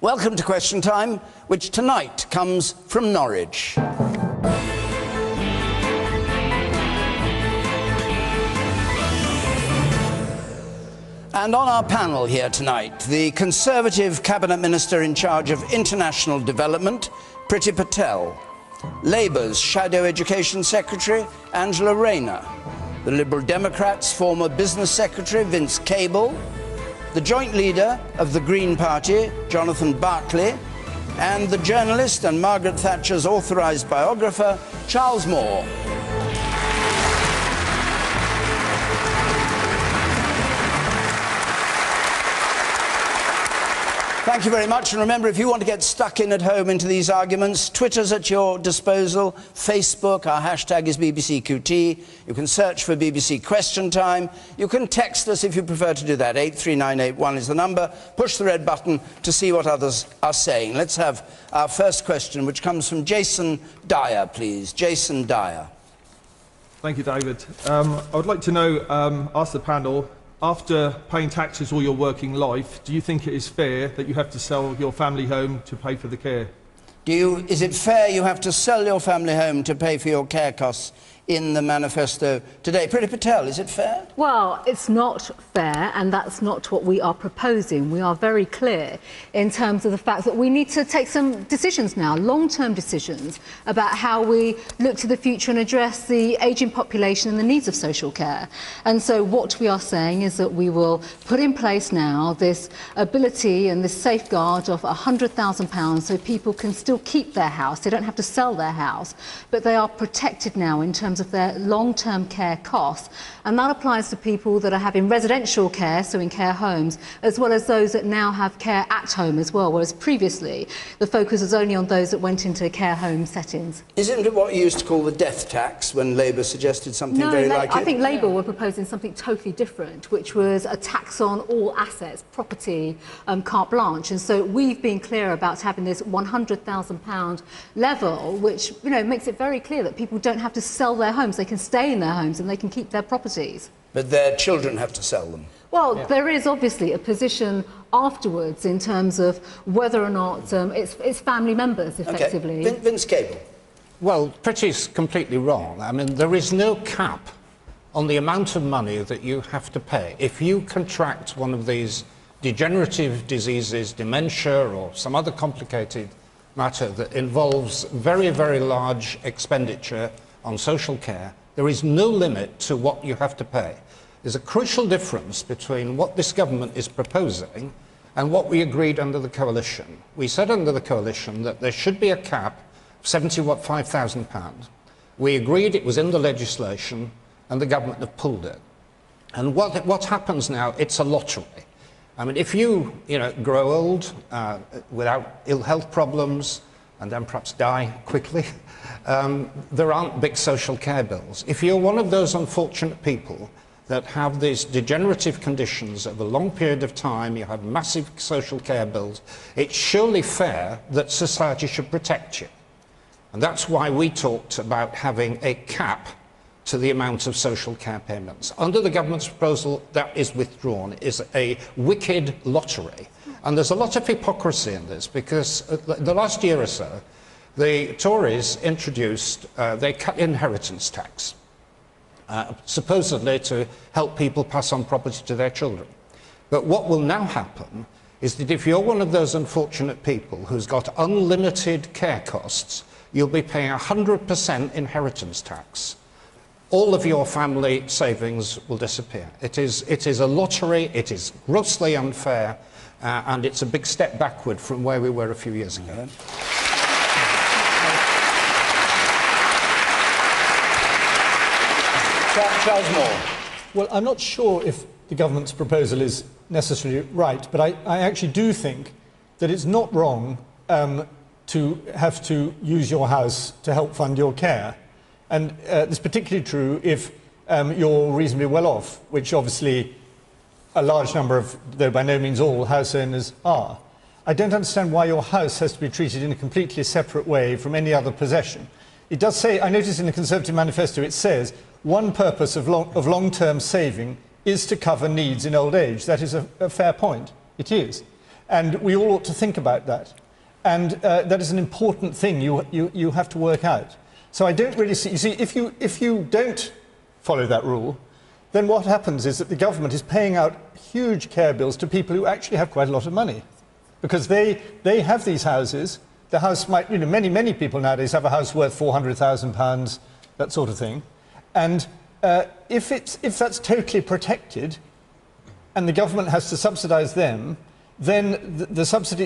Welcome to Question Time, which tonight comes from Norwich. And on our panel here tonight, the Conservative Cabinet Minister in charge of International Development, Priti Patel, Labour's Shadow Education Secretary, Angela Rayner, the Liberal Democrats' former Business Secretary, Vince Cable, the joint leader of the Green Party, Jonathan Bartley, and the journalist and Margaret Thatcher's authorised biographer, Charles Moore. Thank you very much, and remember, if you want to get stuck in at home into these arguments, Twitter's at your disposal, Facebook, our hashtag is BBCQT, you can search for BBC Question Time, you can text us if you prefer to do that, 83981 is the number, push the red button to see what others are saying. Let's have our first question, which comes from Jason Dyer, please. Jason Dyer. Thank you, David. I would like to know, ask the panel, after paying taxes all your working life, do you think it is fair that you have to sell your family home to pay for the care? Is it fair you have to sell your family home to pay for your care costs in the manifesto today? Priti Patel, is it fair? Well, it's not fair, and that's not what we are proposing. We are very clear in terms of the fact that we need to take some decisions now, long-term decisions, about how we look to the future and address the ageing population and the needs of social care. And so what we are saying is that we will put in place now this ability and this safeguard of £100,000 so people can still keep their house. They don't have to sell their house, but they are protected now in terms of their long-term care costs, and that applies to people that are having residential care, so in care homes, as well as those that now have care at home as well, whereas previously the focus was only on those that went into care home settings. Isn't it what you used to call the death tax when Labour suggested something very like it? I think Labour were proposing something totally different, which was a tax on all assets, property, carte blanche, and so we've been clear about having this £100,000 level, which makes it very clear that people don't have to sell their homes, they can stay in their homes and they can keep their properties. But their children have to sell them. Well, there is obviously a position afterwards in terms of whether or not it's family members, effectively. Okay. Vince Cable. Well, Priti's completely wrong. I mean, there is no cap on the amount of money that you have to pay. If you contract one of these degenerative diseases, dementia or some other complicated matter that involves very, very large expenditure on social care, there is no limit to what you have to pay. There's a crucial difference between what this government is proposing and what we agreed under the coalition. We said under the coalition that there should be a cap of £75,000. We agreed it was in the legislation and the government have pulled it. And what happens now, it's a lottery. I mean, if you grow old without ill health problems and then perhaps die quickly, there aren't big social care bills. If you're one of those unfortunate people that have these degenerative conditions over a long period of time, you have massive social care bills, it's surely fair that society should protect you. And that's why we talked about having a cap to the amount of social care payments. Under the government's proposal, that is withdrawn. It is a wicked lottery. And there's a lot of hypocrisy in this, because the last year or so, the Tories introduced, they cut inheritance tax, supposedly to help people pass on property to their children. But what will now happen is that if you're one of those unfortunate people who's got unlimited care costs, you'll be paying 100% inheritance tax. All of your family savings will disappear. It is a lottery, it is grossly unfair, and it's a big step backward from where we were a few years ago. Charles Moore. Well, I'm not sure if the government's proposal is necessarily right, but I actually do think that it's not wrong to have to use your house to help fund your care. And it's particularly true if you're reasonably well off, which obviously a large number of, though by no means all, house owners are. I don't understand why your house has to be treated in a completely separate way from any other possession. It does say, I notice in the Conservative manifesto, it says, one purpose of long-term saving is to cover needs in old age. That is a fair point. It is. And we all ought to think about that. And that is an important thing you have to work out. So I don't really see... You see, if you don't follow that rule, then what happens is that the government is paying out huge care bills to people who actually have quite a lot of money. Because they have these houses. The house might... You know, many people nowadays have a house worth £400,000, that sort of thing. And if that's totally protected and the government has to subsidise them, then that subsidy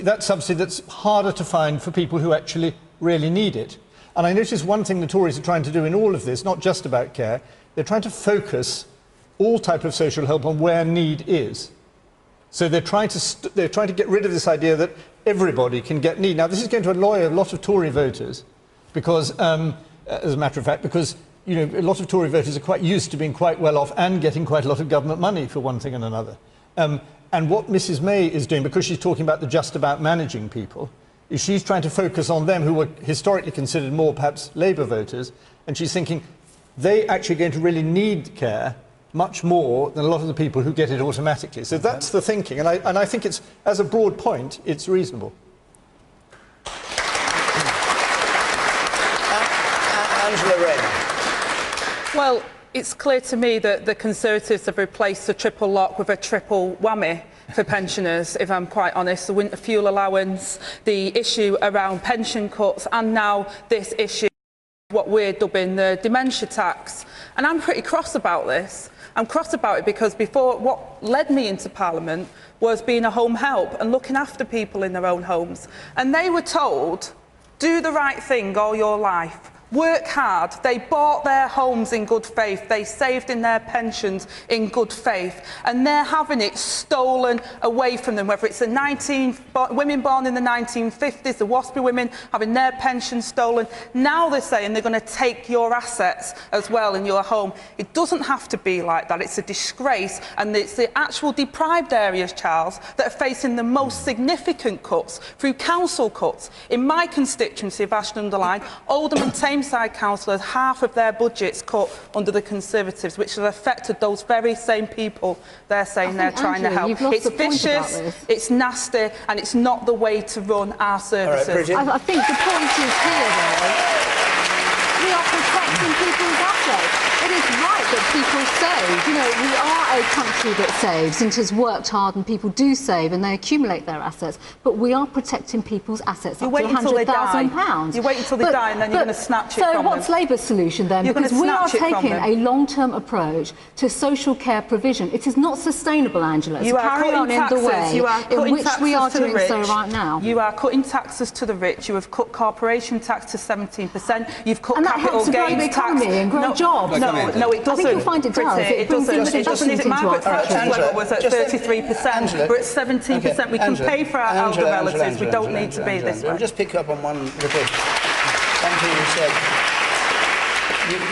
that's harder to find for people who actually really need it. And I notice one thing the Tories are trying to do in all of this, not just about care, they're trying to focus all type of social help on where need is. So they're trying to get rid of this idea that everybody can get need. Now, this is going to annoy a lot of Tory voters, because, as a matter of fact, because you know, a lot of Tory voters are quite used to being quite well off and getting quite a lot of government money for one thing and another. And what Mrs May is doing, because she's talking about the just about managing people, is she's trying to focus on them who were historically considered more perhaps Labour voters, and she's thinking they actually going to really need care much more than a lot of the people who get it automatically. So that's the thinking, and I think it's, as a broad point, it's reasonable. Angela Rayner. Well, it's clear to me that the Conservatives have replaced the triple lock with a triple whammy for pensioners, if I'm quite honest. The winter fuel allowance, the issue around pension cuts, and now this issue, what we're dubbing the dementia tax. And I'm pretty cross about this. I'm cross about it because before, what led me into Parliament was being a home help and looking after people in their own homes. And they were told, do the right thing all your life. Work hard. They bought their homes in good faith. They saved in their pensions in good faith. And they're having it stolen away from them, whether it's the women born in the 1950s, the WASPy women having their pensions stolen. Now they're saying they're going to take your assets as well in your home. It doesn't have to be like that. It's a disgrace. And it's the actual deprived areas, Charles, that are facing the most significant cuts through council cuts. In my constituency of Ashton-under-Lyne, Oldham and Tameside councillors, half of their budgets cut under the Conservatives, which has affected those very same people they're saying they're trying to help. It's vicious, it's nasty, and it's not the way to run our services. Right, I think the point is here, though, we are protecting people's assets. It is right that people save. You know, we are a country that saves and has worked hard, and people do save and they accumulate their assets. But we are protecting people's assets up to £100,000. You wait until they die and then you're going to snatch it from them. So what's Labour's solution then? Because we are taking a long-term approach to social care provision. It is not sustainable, Angela. It's carry on in the way in which we are doing so right now. You are cutting taxes to the rich. You have cut corporation tax to 17%. You've cut and capital gains tax. And grow jobs. No, it doesn't. I think you'll find it does. It doesn't. Is it Margaret Thatcher's level was at 33%? We're at 17%. We can pay for our elder relatives. We don't need to be this way. I'll just pick up on one little something you said.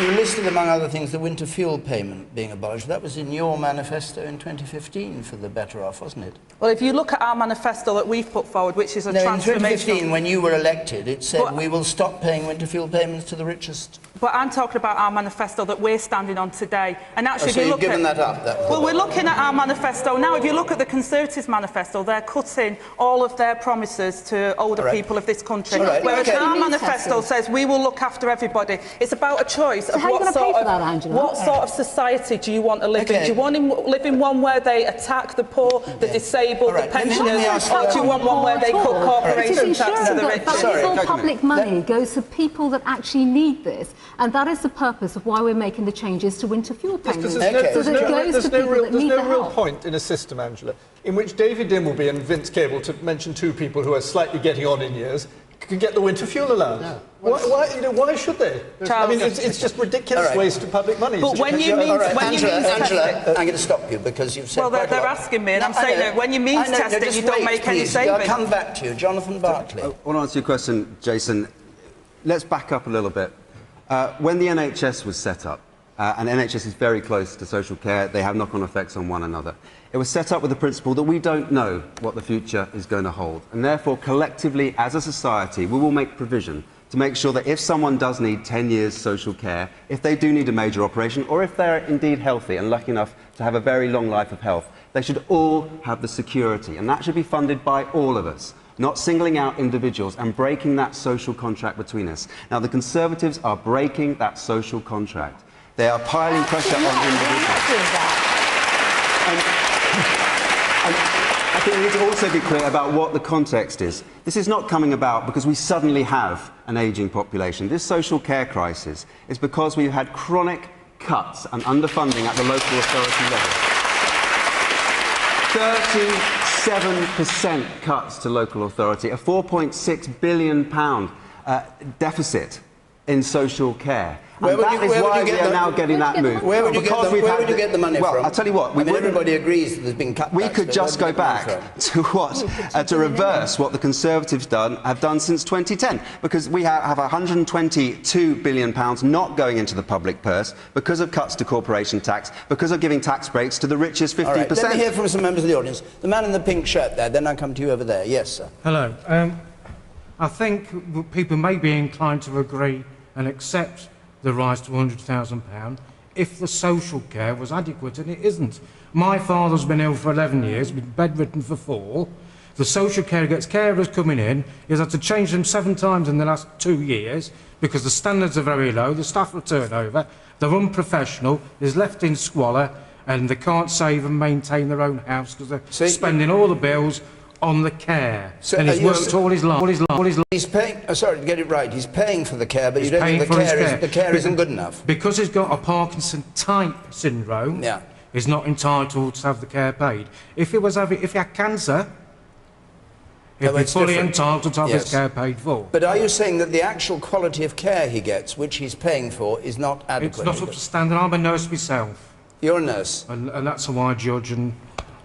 You listed, among other things, the winter fuel payment being abolished. That was in your manifesto in 2015 for the better off, wasn't it? Well, if you look at our manifesto that we've put forward, which is a transformation... in 2015, when you were elected, it said we will stop paying winter fuel payments to the richest. But I'm talking about our manifesto that we're standing on today. And actually, so you've given that up? Well, we're looking at our manifesto now. If you look at the Conservatives' manifesto, they're cutting all of their promises to older people of this country. Whereas our manifesto says we will look after everybody. It's about a choice of what sort of society do you want to live in. Do you want to live in one where they attack the poor, the disabled, the pensioners, or do you want one where they cut corporation tax to the rich? Valuable public money goes to people that actually need this, and that is the purpose of why we're making the changes to winter fuel payments. There's no real point in a system, Angela, in which David Dimbleby and Vince Cable, to mention two people who are slightly getting on in years, can get the winter fuel allowance. No. Why should they? Charles, I mean, it's just ridiculous waste of public money. But when you mean... Angela, I'm going to stop you because you've said well, they're asking me, and I'm saying that when you mean testing, you don't make any savings. I'll come back to you. Jonathan Bartley. I want to answer your question, Jason. Let's back up a little bit. When the NHS was set up, and NHS is very close to social care, they have knock-on effects on one another. It was set up with the principle that we don't know what the future is going to hold, and therefore, collectively, as a society, we will make provision to make sure that if someone does need 10 years social care, if they do need a major operation, or if they're indeed healthy and lucky enough to have a very long life of health, they should all have the security, and that should be funded by all of us, not singling out individuals and breaking that social contract between us. Now, the Conservatives are breaking that social contract. They are piling pressure on individuals. And I think we need to also be clear about what the context is. This is not coming about because we suddenly have an ageing population. This social care crisis is because we've had chronic cuts and underfunding at the local authority level. 37% cuts to local authority, a £4.6 billion deficit in social care. And that is why we are now getting that move. Where would you get the money from? Well, I'll tell you what. I mean, everybody agrees that there's been cutbacks. We could just go back to to reverse what the Conservatives have done since 2010, because we have £122 billion not going into the public purse because of cuts to corporation tax, because of giving tax breaks to the richest 50%. All right, let me hear from some members of the audience. The man in the pink shirt there, then I'll come to you over there. Yes, sir. Hello. I think people may be inclined to agree and accept the rise to £100,000 if the social care was adequate, and it isn't. My father's been ill for 11 years, been bedridden for 4. The social care gets carers coming in. He's had to change them 7 times in the last 2 years because the standards are very low, the staff are turnover, they're unprofessional, he's left in squalor, and they can't save and maintain their own house because they're spending all the bills on the care. So and he's worked all his life. He's paying. Sorry to get it right. He's paying for the care, but you don't think the care isn't good enough because he's got a Parkinson type syndrome. Yeah, he's not entitled to have the care paid. If he had cancer, he'd be fully entitled to have his care paid for. But are you saying that the actual quality of care he gets, which he's paying for, is not adequate? It's not up to standard. I'm a nurse myself. You're a nurse, and that's how I judge and.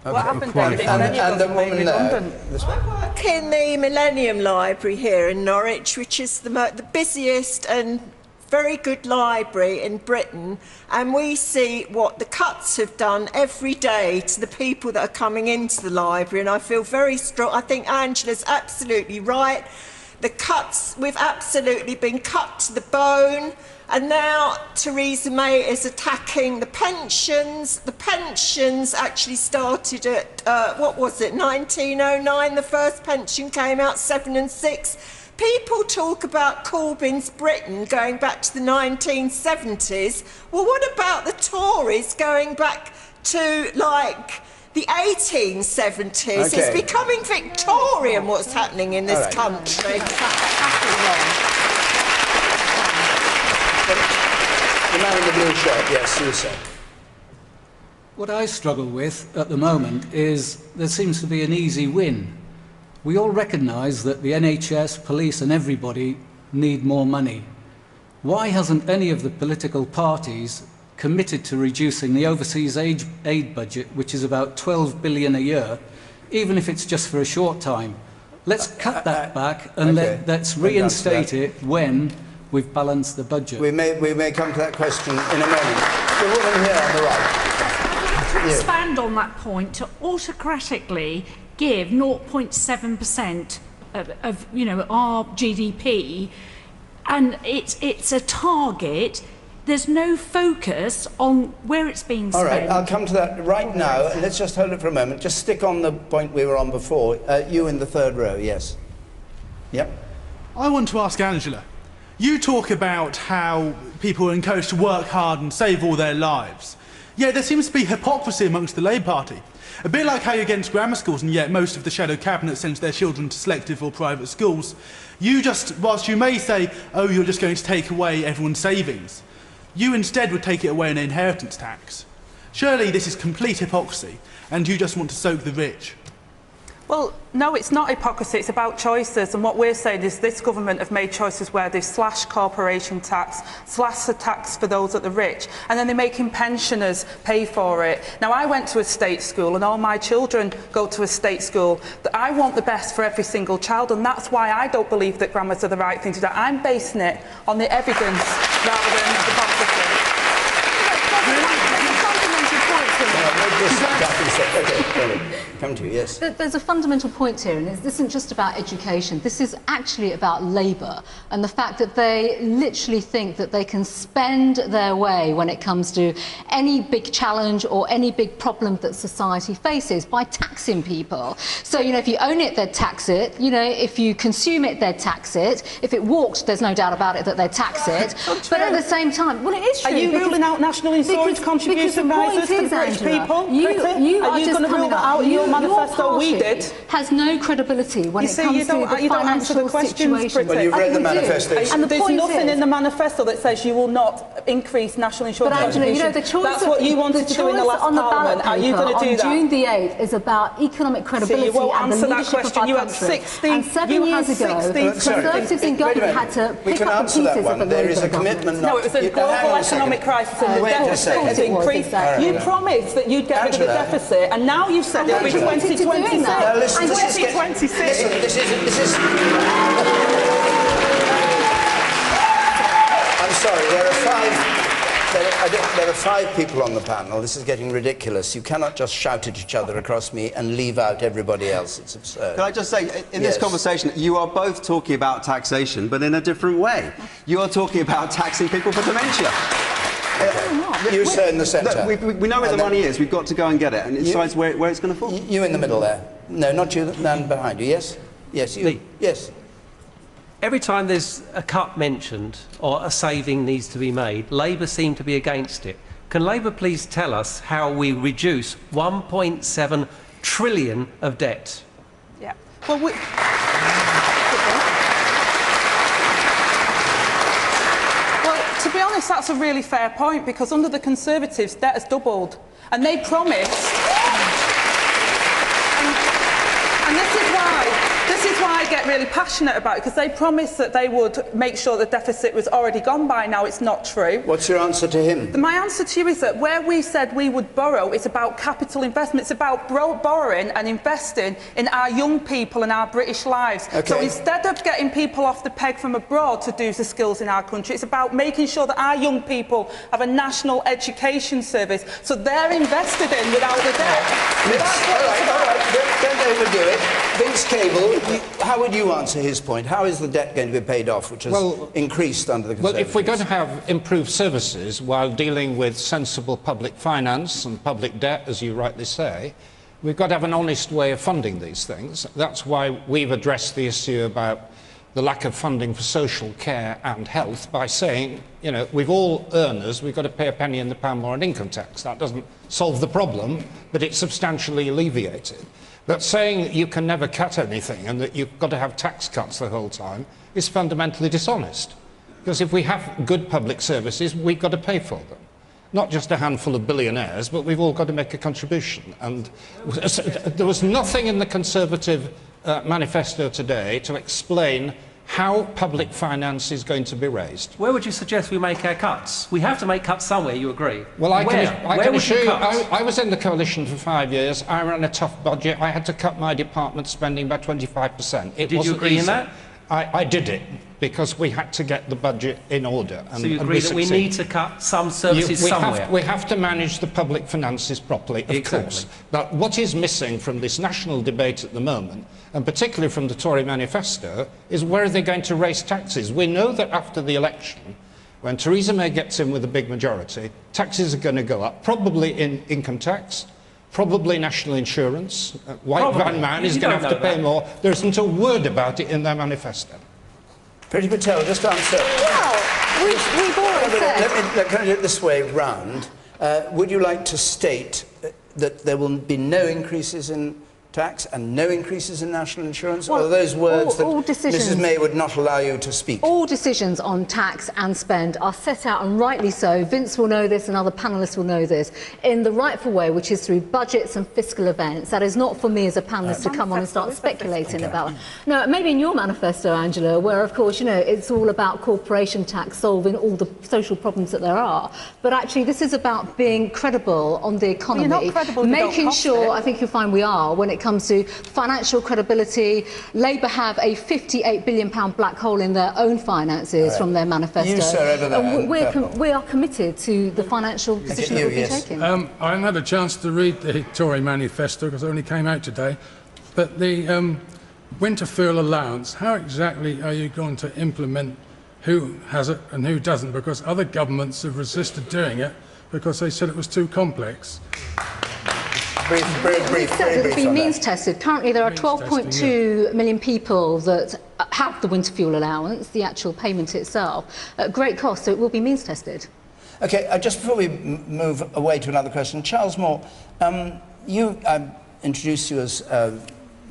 Okay. What happened, David? And the woman there. I work in the Millennium Library here in Norwich, which is the busiest and very good library in Britain, and we see what the cuts have done every day to the people that are coming into the library, and I feel very strong. I think Angela's absolutely right. The cuts, we've absolutely been cut to the bone. And now Theresa May is attacking the pensions. The pensions actually started at, what was it, 1909? The first pension came out, 7 and 6. People talk about Corbyn's Britain going back to the 1970s. Well, what about the Tories going back to, like, the 1870s? Okay. It's becoming Victorian what's happening in this country. The man in the blue shirt, yes, you say. What I struggle with at the moment is there seems to be an easy win. We all recognise that the NHS, police and everybody need more money. Why hasn't any of the political parties committed to reducing the overseas aid budget, which is about £12 billion a year, even if it's just for a short time? Let's cut that back and let's reinstate it when we've balanced the budget. We may come to that question in a moment. The woman here on the right. To expand on that point, to autocratically give 0.7% of our GDP, and it's a target. There's no focus on where it's being spent. All right, I'll come to that right now. Let's just hold it for a moment. Just stick on the point we were on before. You in the third row, yes. Yep. I want to ask Angela. You talk about how people are encouraged to work hard and save all their lives. Yet there seems to be hypocrisy amongst the Labour Party. A bit like how you're against grammar schools and yet most of the shadow cabinet sends their children to selective or private schools. You just, whilst you may say, oh, you're just going to take away everyone's savings, you instead would take it away in inheritance tax. Surely this is complete hypocrisy and you just want to soak the rich. Well, no, it's not hypocrisy, it's about choices, and what we're saying is this government have made choices where they've slashed corporation tax, slashed the tax for those at the rich, and then they're making pensioners pay for it. Now, I went to a state school, and all my children go to a state school. I want the best for every single child, and that's why I don't believe that grammars are the right thing to do. I'm basing it on the evidence rather than the hypocrisy. Okay, come to you, yes. There's a fundamental point here, and this isn't just about education. This is actually about Labour and the fact that they literally think that they can spend their way when it comes to any big challenge or any big problem that society faces by taxing people. So, you know, if you own it, they'd tax it. You know, if you consume it, they'd tax it. If it walked, there's no doubt about it that they'd tax it. But at the same time, well, it is true. Are you ruling out national insurance contribution rises to the British people? Are you going to rule that out in your manifesto? We did. Has no credibility when it comes to the financial situation. Well, you've read the manifesto. And there's nothing in the manifesto that says you will not increase national insurance contribution. You know, the choice That's what you wanted to do in the last Parliament. Are you going to do that? On June the 8th is about economic credibility so you won't and the answer that leadership question. of You our had country. 16. And 7 years ago, Conservatives in government had to pick up the pieces of the There is a Labour commitment. No, it was a global economic crisis and the deficit has increased. You promised that you'd get rid of the deficit, and now you've said it'll be 2026. Now listen, this is... I'm sorry, there are 5 people on the panel. This is getting ridiculous. You cannot just shout at each other across me and leave out everybody else. It's absurd. Can I just say, in this conversation, you are both talking about taxation, but in a different way. You are talking about taxing people for dementia. You, sir, in the centre. We know where the money is. We've got to go and get it, and it decides where it's going to fall. You in the middle there. No, not you, the man behind you. Yes? Yes, you. Yes. Every time there's a cut mentioned or a saving needs to be made, Labour seem to be against it. Can Labour please tell us how we reduce 1.7 trillion of debt? Yeah. Well, to be honest, that's a really fair point, because under the Conservatives, debt has doubled. And they promised... and this is why I get really passionate about it, because they promised that they would make sure the deficit was already gone by now. It's not true. What's your answer to him? My answer to you is that where we said we would borrow, it's about capital investment. It's about borrowing and investing in our young people and our British lives. Okay. So instead of getting people off the peg from abroad to do the skills in our country, it's about making sure that our young people have a national education service, so they're invested in without the debt. All right. Don't overdo it. Vince Cable, how would you answer his point? How is the debt going to be paid off, which has increased under the Conservatives? Well, if we're going to have improved services while dealing with sensible public finance and public debt, as you rightly say, we've got to have an honest way of funding these things. That's why we've addressed the issue about the lack of funding for social care and health by saying, you know, we've all earners, we've got to pay a penny in the pound more on income tax. That doesn't solve the problem, but it substantially alleviates it. But saying you can never cut anything and that you've got to have tax cuts the whole time is fundamentally dishonest. Because if we have good public services, we've got to pay for them. Not just a handful of billionaires, but we've all got to make a contribution. And there was nothing in the Conservative manifesto today to explain how public finance is going to be raised. Where would you suggest we make our cuts? We have to make cuts somewhere, you agree. Well, I can assure you, cut? I was in the coalition for 5 years. I ran a tough budget. I had to cut my department spending by 25%. Did you agree in that? I did it because we had to get the budget in order. So you agree that we need to cut some services somewhere? We have to manage the public finances properly, of course. But what is missing from this national debate at the moment, and particularly from the Tory manifesto, is where are they going to raise taxes? We know that after the election, when Theresa May gets in with a big majority, taxes are going to go up, probably in income tax, probably national insurance. White Van Man is going to have to pay more. There isn't a word about it in their manifesto. Priti Patel, just answer. Well, we've already said... Let me do it this way round. Would you like to state that there will be no increases in tax and no increases in national insurance? Well, or are those words that Mrs May would not allow you to speak? All decisions on tax and spend are set out, and rightly so, Vince will know this and other panellists will know this, in the rightful way, which is through budgets and fiscal events. That is not for me as a panellist to come on and start speculating about. No, maybe in your manifesto, Angela, where, of course, you know, it's all about corporation tax solving all the social problems that there are. But actually, this is about being credible on the economy, Well, you're not credible, making sure, I think you'll find we are, when it it comes to financial credibility. Labour have a £58 billion black hole in their own finances from their manifesto. You, sir, over there. And we are committed to the financial position that we'll be taking. I haven't had a chance to read the Tory manifesto because it only came out today. But the winter fuel allowance, how exactly are you going to implement who has it and who doesn't? Because other governments have resisted doing it because they said it was too complex. Very brief. It'll be means tested. Currently, there are 12.2 million people that have the winter fuel allowance, the actual payment itself, at great cost. So it will be means tested. Okay, just before we move away to another question, Charles Moore, I introduced you as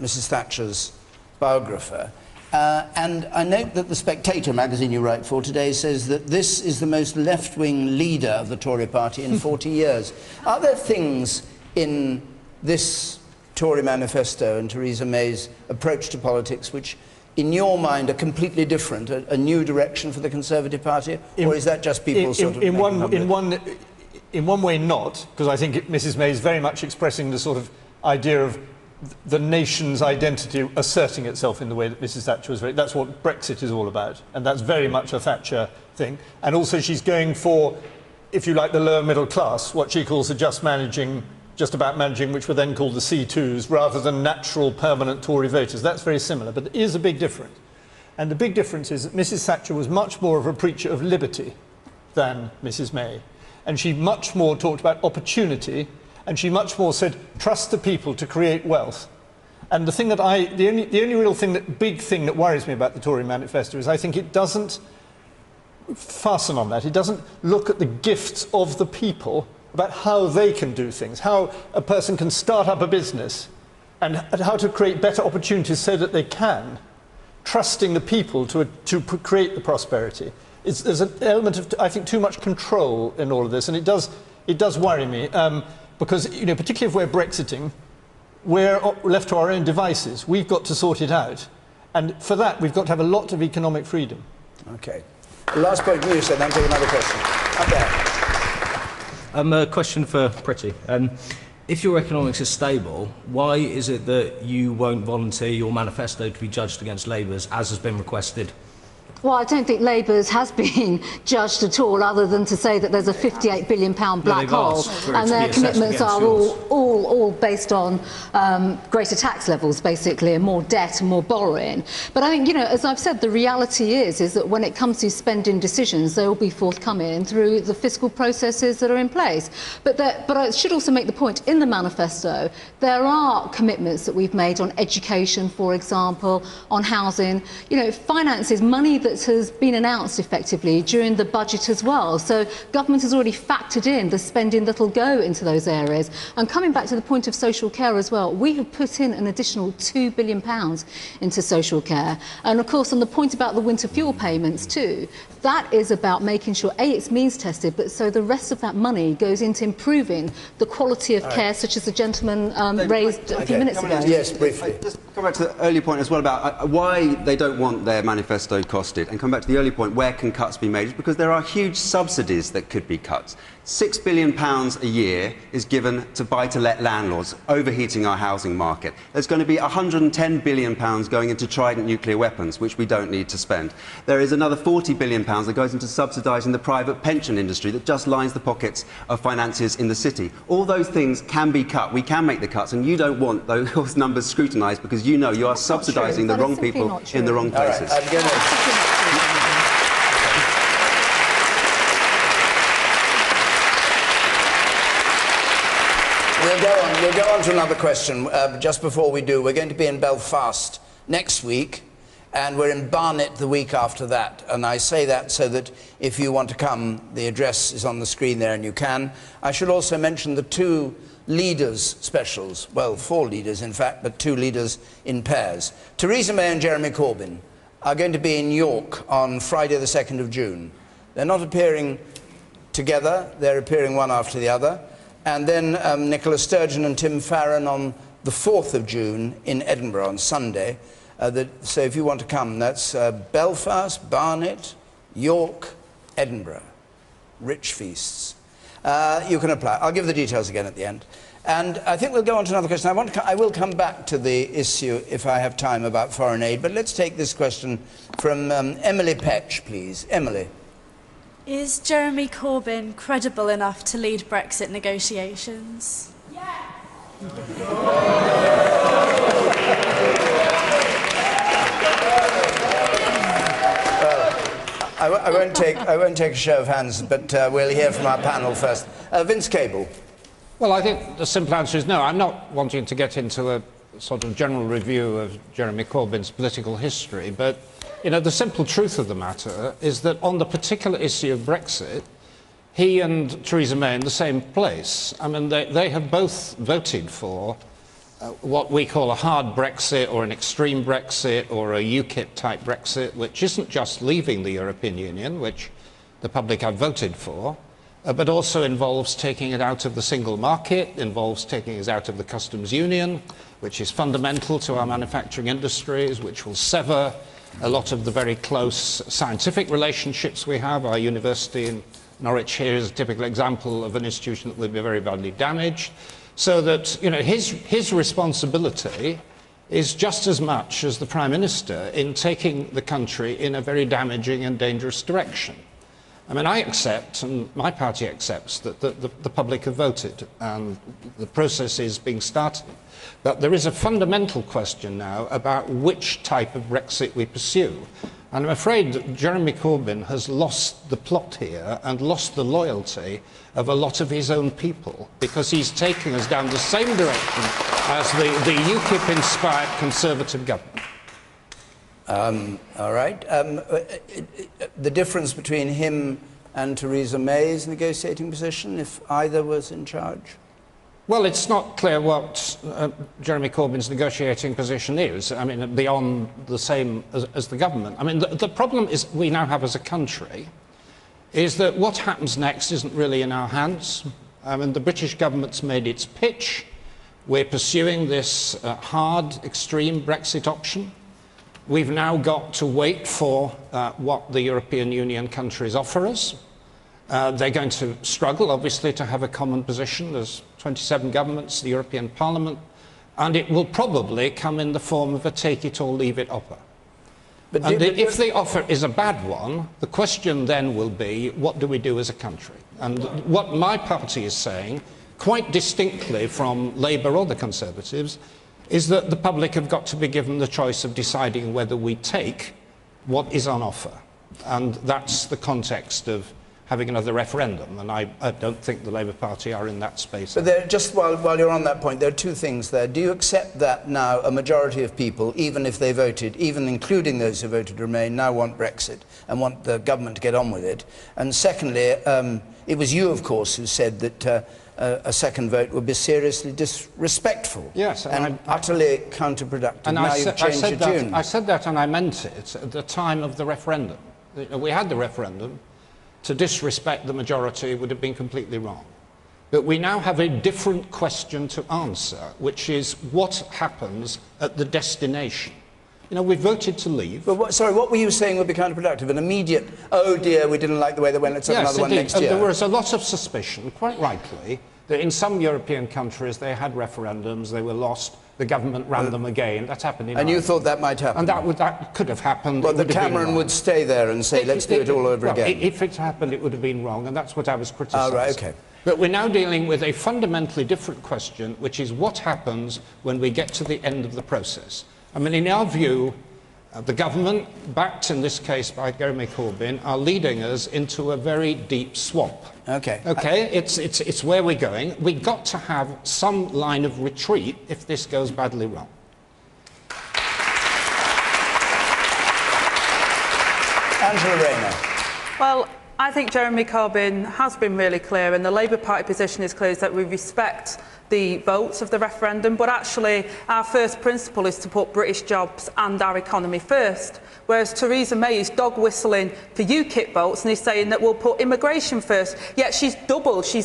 Mrs. Thatcher's biographer. And I note that the Spectator magazine you write for today says that this is the most left-wing leader of the Tory party in 40 years. Are there things in this Tory manifesto and Theresa May's approach to politics which, in your mind, are completely different, a new direction for the Conservative Party? Or is that just people in one way not, because I think Mrs May is very much expressing the sort of idea of the nation's identity asserting itself in the way that Mrs Thatcher was. That's what Brexit is all about, and that's very much a Thatcher thing. And also she's going for, if you like, the lower middle class, what she calls the just about managing, which were then called the C2s, rather than natural permanent Tory voters. That's very similar, but there is a big difference. And the big difference is that Mrs Thatcher was much more of a preacher of liberty than Mrs May. And she much more talked about opportunity, and she much more said, trust the people to create wealth. And the thing that the only real thing big thing that worries me about the Tory manifesto is I think it doesn't fasten on that. It doesn't look at the gifts of the people, about how they can do things, how a person can start up a business, and how to create better opportunities so that they can, trusting the people to create the prosperity. There's an element of, I think, too much control in all of this, and it does worry me. Because, you know, particularly if we're Brexiting, we're left to our own devices. We've got to sort it out. And for that, we've got to have a lot of economic freedom. OK. The last point you said, then take another question. Up there. A question for Priti. If your economics is stable, why is it that you won't volunteer your manifesto to be judged against Labour's, as has been requested? Well, I don't think Labour's has been judged at all, other than to say that there's a £58 billion black hole, and their commitments are all based on greater tax levels, basically, and more debt and more borrowing. But I think, you know, as I've said, the reality is that when it comes to spending decisions, they will be forthcoming through the fiscal processes that are in place. But I should also make the point, in the manifesto, there are commitments that we've made on education, for example, on housing. You know, finance is money that has been announced effectively during the budget as well. So government has already factored in the spending that will go into those areas. And coming back to the point of social care as well, we have put in an additional £2 billion into social care. And of course, on the point about the winter fuel payments too, that is about making sure, A, it's means tested, but so the rest of that money goes into improving the quality of care, such as the gentleman raised a few minutes ago. Yes, briefly. Just come back to the earlier point as well about why they don't want their manifesto costed, and come back to the earlier point, where can cuts be made? It's because there are huge subsidies that could be cut. £6 billion a year is given to buy-to-let landlords, overheating our housing market. There's going to be £110 billion going into Trident nuclear weapons, which we don't need to spend. There is another £40 billion that goes into subsidising the private pension industry that just lines the pockets of financiers in the city. All those things can be cut. We can make the cuts, and you don't want those numbers scrutinised because you know you are subsidising the wrong people in the wrong places. We'll go on to another question. Just before we do, we're going to be in Belfast next week, and we're in Barnet the week after that. And I say that so that if you want to come, the address is on the screen there and you can. I should also mention the two leaders' specials. Well, 4 leaders, in fact, but 2 leaders in pairs. Theresa May and Jeremy Corbyn are going to be in York on Friday the 2nd of June. They're not appearing together, they're appearing one after the other. And then Nicola Sturgeon and Tim Farron on the 4th of June in Edinburgh on Sunday. So if you want to come, that's Belfast, Barnet, York, Edinburgh. Rich feasts. You can apply. I'll give the details again at the end. And I think we'll go on to another question. I will come back to the issue, if I have time, about foreign aid, but let's take this question from Emily Petch, please. Emily. Is Jeremy Corbyn credible enough to lead Brexit negotiations? I won't take a show of hands, but we'll hear from our panel first. Vince Cable. Well, I think the simple answer is no. I'm not wanting to get into a sort of general review of Jeremy Corbyn's political history, but, you know, the simple truth of the matter is that on the particular issue of Brexit, he and Theresa May in the same place. I mean, they have both voted for what we call a hard Brexit or an extreme Brexit or a UKIP-type Brexit, which isn't just leaving the European Union, which the public have voted for, but also involves taking it out of the single market, involves taking it out of the customs union, which is fundamental to our manufacturing industries, which will sever a lot of the very close scientific relationships we have. Our university in Norwich here is a typical example of an institution that will be very badly damaged. So that, you know, his responsibility is just as much as the Prime Minister in taking the country in a very damaging and dangerous direction. I mean, I accept, and my party accepts, that the public have voted and the process is being started. But there is a fundamental question now about which type of Brexit we pursue. And I'm afraid that Jeremy Corbyn has lost the plot here and lost the loyalty of a lot of his own people, because he's taking us down the same direction as the UKIP-inspired Conservative government. All right. The difference between him and Theresa May's negotiating position, if either was in charge? Well, it's not clear what Jeremy Corbyn's negotiating position is. I mean, beyond the same as the government. I mean, the problem is we now have as a country is that what happens next isn't really in our hands. I mean, the British government's made its pitch. We're pursuing this hard, extreme Brexit option. We've now got to wait for what the European Union countries offer us. They're going to struggle, obviously, to have a common position. There's 27 governments, the European Parliament, and it will probably come in the form of a take-it-or-leave-it offer. And if the offer is a bad one, the question then will be, what do we do as a country? And what my party is saying, quite distinctly from Labour or the Conservatives, is that the public have got to be given the choice of deciding whether we take what is on offer. And that's the context of having another referendum, and I don't think the Labour Party are in that space. But just while you're on that point, there are two things there. Do you accept that now a majority of people, even if they voted, even including those who voted to remain, now want Brexit and want the government to get on with it? And secondly, it was you, of course, who said that a second vote would be seriously disrespectful, yes, and utterly counterproductive. And now you've changed your tune. I said that and I meant it at the time of the referendum. We had the referendum. To disrespect the majority would have been completely wrong. But we now have a different question to answer, which is what happens at the destination. You know, we voted to leave. But sorry, what were you saying would be counterproductive? An immediate, oh dear, we didn't like the way they went, let's have another one next year. There was a lot of suspicion, quite rightly, that in some European countries they had referendums, they were lost, the government ran them again. That's happened in Ireland. And you thought that might happen? And that could have happened. Well, the Cameron would stay there and say, let's do it all over again. If it happened, it would have been wrong, and that's what I was criticising. Oh, right, okay. But we're now dealing with a fundamentally different question, which is what happens when we get to the end of the process. I mean, in our view, the government, backed in this case by Jeremy Corbyn, are leading us into a very deep swamp. Okay. Okay, it's where we're going. We've got to have some line of retreat if this goes badly wrong. Angela Rayner. Well, I think Jeremy Corbyn has been really clear, and the Labour Party position is clear, is that we respect the votes of the referendum, but actually our first principle is to put British jobs and our economy first, whereas Theresa May is dog whistling for UKIP votes and is saying that we'll put immigration first, yet she's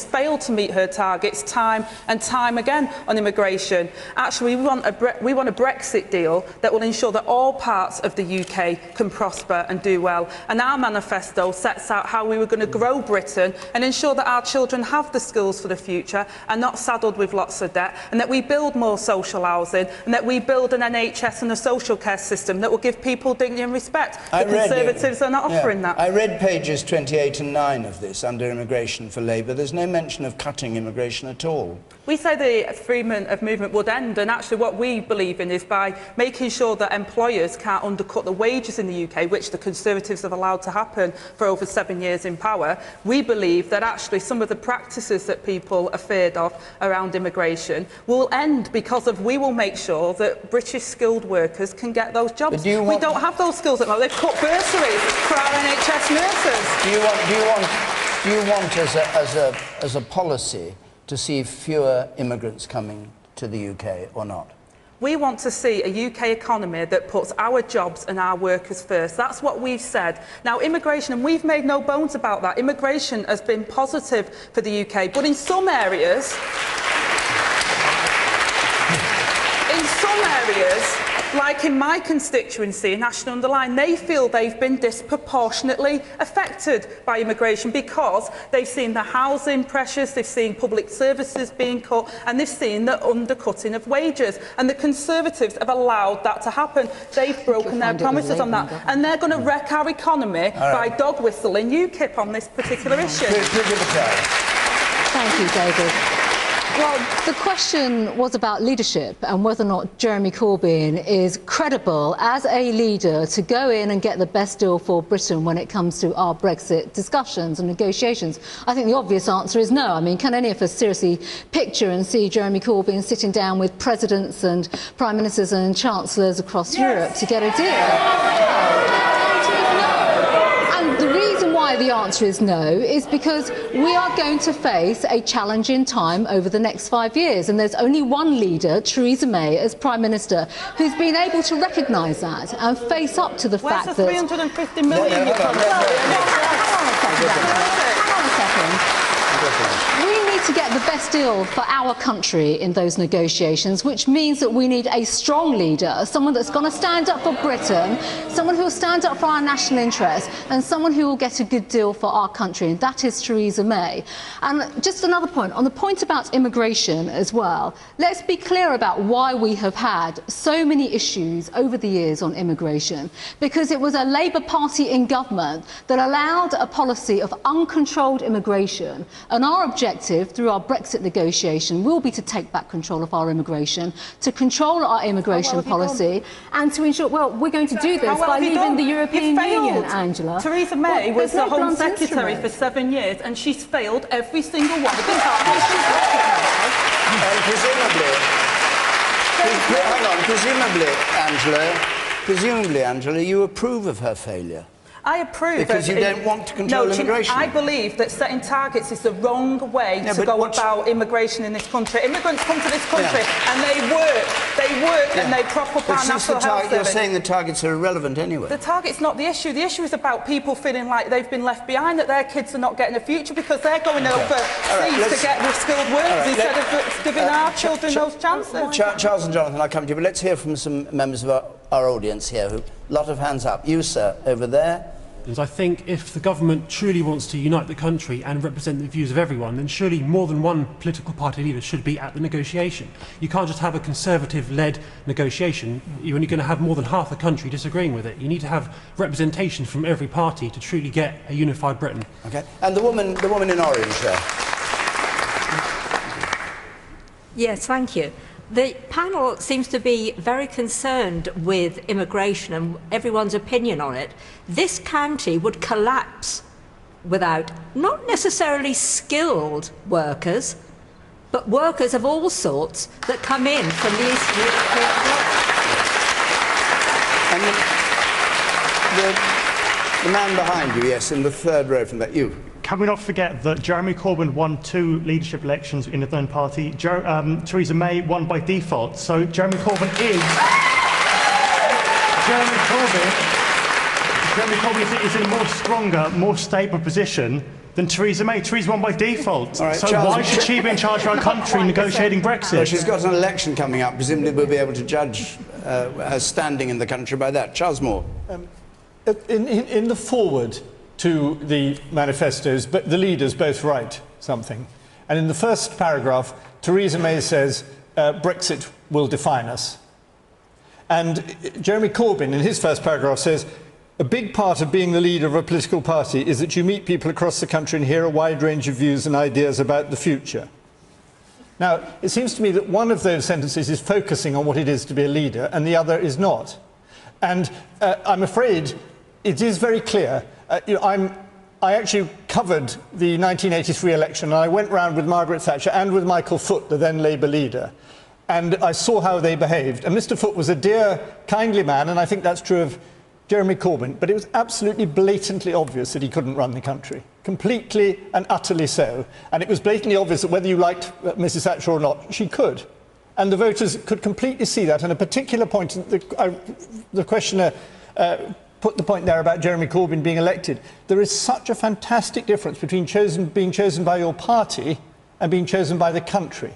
failed to meet her targets time and time again on immigration. Actually, we want a Brexit deal that will ensure that all parts of the UK can prosper and do well, and our manifesto sets out how we were going to grow Britain and ensure that our children have the skills for the future and not saddled with with lots of debt, and that we build more social housing, and that we build an NHS and a social care system that will give people dignity and respect. The Conservatives are not offering that. I read pages 28 and 9 of this under immigration for Labour. There's no mention of cutting immigration at all. We say the freedom of movement would end, and actually what we believe in is by making sure that employers can't undercut the wages in the UK, which the Conservatives have allowed to happen for over 7 years in power. We believe that actually some of the practices that people are feared of around immigration will end because of we will make sure that British skilled workers can get those jobs. We don't have those skills at the moment. They've cut bursaries for our NHS nurses. Do you want as a policy to see fewer immigrants coming to the UK or not? We want to see a UK economy that puts our jobs and our workers first. That's what we've said. Now, immigration, and we've made no bones about that, immigration has been positive for the UK, but in some areas, like in my constituency, National Underline, they feel they've been disproportionately affected by immigration because they've seen the housing pressures, they've seen public services being cut, and they've seen the undercutting of wages. And the Conservatives have allowed that to happen. They've broken their promises on that. And they're going to wreck our economy by dog whistling UKIP on this particular issue. Thank you, David. Well, the question was about leadership and whether or not Jeremy Corbyn is credible as a leader to go in and get the best deal for Britain when it comes to our Brexit discussions and negotiations. I think the obvious answer is no. I mean, can any of us seriously picture and see Jeremy Corbyn sitting down with presidents and prime ministers and chancellors across Europe to get a deal? The reason why the answer is no is because we are going to face a challenging time over the next 5 years, and there's only one leader, Theresa May, as Prime Minister, who's been able to recognise that and face up to the fact that... Where's the 350 million you're talking about? Hang on a second. We need to get the best deal for our country in those negotiations, which means that we need a strong leader, someone that's going to stand up for Britain, someone who will stand up for our national interests, and someone who will get a good deal for our country, and that is Theresa May. And just another point, on the point about immigration as well, let's be clear about why we have had so many issues over the years on immigration, because it was a Labour Party in government that allowed a policy of uncontrolled immigration, and our objective through our Brexit negotiation will be to take back control of our immigration, to control our immigration policy, and to ensure, well, we're going to do this by leaving the European Union, Angela. Theresa May was the Home Secretary for 7 years, and she's failed every single one of the targets she's recognised. Presumably, Angela, you approve of her failure. I approve. Because you don't want to control immigration. I believe that setting targets is the wrong way to go about immigration in this country. Immigrants come to this country and they work and they prop up our national health service. You're saying the targets are irrelevant anyway. The target's not the issue. The issue is about people feeling like they've been left behind, that their kids are not getting a future because they're going overseas to get with skilled workers instead of giving our children those chances. Charles and Jonathan, I'll come to you, but let's hear from some members of our audience here. A lot of hands up. You, sir, over there. I think if the government truly wants to unite the country and represent the views of everyone, then surely more than one political party leader should be at the negotiation. You can't just have a Conservative-led negotiation. You're only going to have more than half the country disagreeing with it. You need to have representation from every party to truly get a unified Britain. Okay. And the woman in orange there. Yes, thank you. The panel seems to be very concerned with immigration and everyone's opinion on it. This county would collapse without not necessarily skilled workers, but workers of all sorts that come in from the Eastern European bloc. And the man behind you, yes, in the third row from that, you. Can we not forget that Jeremy Corbyn won 2 leadership elections in his own party? Theresa May won by default. So Jeremy Corbyn is in a more stronger, more stable position than Theresa May. Theresa won by default. Right, so Charles, why should she be in charge of our country negotiating Brexit? Well, she's got an election coming up. Presumably we'll be able to judge her standing in the country by that. Charles Moore. In the forward to the manifestos, but the leaders both write something. And in the first paragraph, Theresa May says Brexit will define us. And Jeremy Corbyn, in his first paragraph, says, a big part of being the leader of a political party is that you meet people across the country and hear a wide range of views and ideas about the future. Now, it seems to me that one of those sentences is focusing on what it is to be a leader and the other is not. And I'm afraid it is very clear. I actually covered the 1983 election, and I went round with Margaret Thatcher and with Michael Foot, the then Labour leader, and I saw how they behaved. And Mr Foot was a dear, kindly man, and I think that's true of Jeremy Corbyn, but it was absolutely blatantly obvious that he couldn't run the country. Completely and utterly so. And it was blatantly obvious that whether you liked Mrs Thatcher or not, she could. And the voters could completely see that. And a particular point, the questioner put the point there about Jeremy Corbyn being elected. There is such a fantastic difference between being chosen by your party and being chosen by the country.